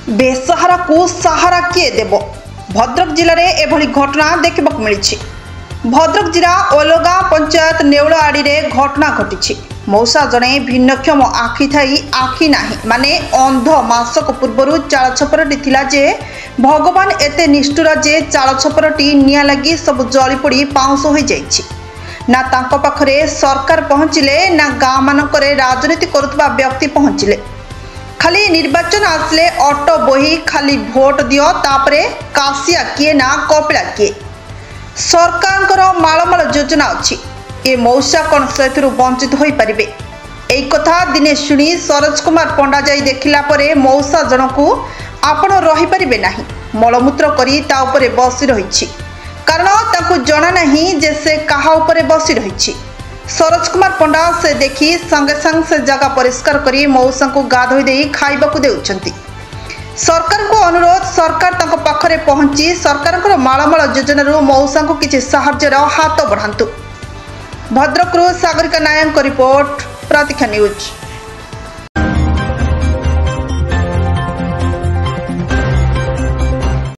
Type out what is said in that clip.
बेसहारा को सहारा किए देव भद्रक जिले में एभली घटना देखा मिली। भद्रक जिला ओलगा पंचायत नेउल आड़ी घटना घटी। मौसा जड़े भिन्नक्षम आखि थी आखि ना माने अंध मासक पूर्व चाल छपरटी थिला जे भगवान एते निष्ठुर जे चाल छपरटी निया लगी सब जलीपोड़ी पाउंस हो जाइछि। ना तांको पाखरे सरकार पहुँचिले ना गाँव मानकरे राजनीति करुवा व्यक्ति पहुँचिले। खाली निर्वाचन आसले ऑटो बोही खाली भोट दियो तापरे कासिया किए ना कपिला किए। सरकार मालमाल योजना अच्छी ए मौसा कौन से वंचित हो पारे एक कथा दिने शुणी सरोज कुमार पंडा जाई देखिला परे मौसा जनकू आपण रही पारिबे नाही मलमूत्र करी ता उपरे बसी रही कारण ताकू जना नहीं जे से कहा उपरे बसी रही। सरोज कुमार पंडा से देखी संगे संग से जगह परिष्कार करी मौसा को गाधोई दे खाइबा को देउछंती। सरकार को अनुरोध सरकार तांको पाखरे पहुंची सरकार मालमाल योजना मौसा को किसी साहाय्यर हाथ बढ़ातु। भद्रक सागरिका नायक रिपोर्ट प्रतीक्षा न्यूज।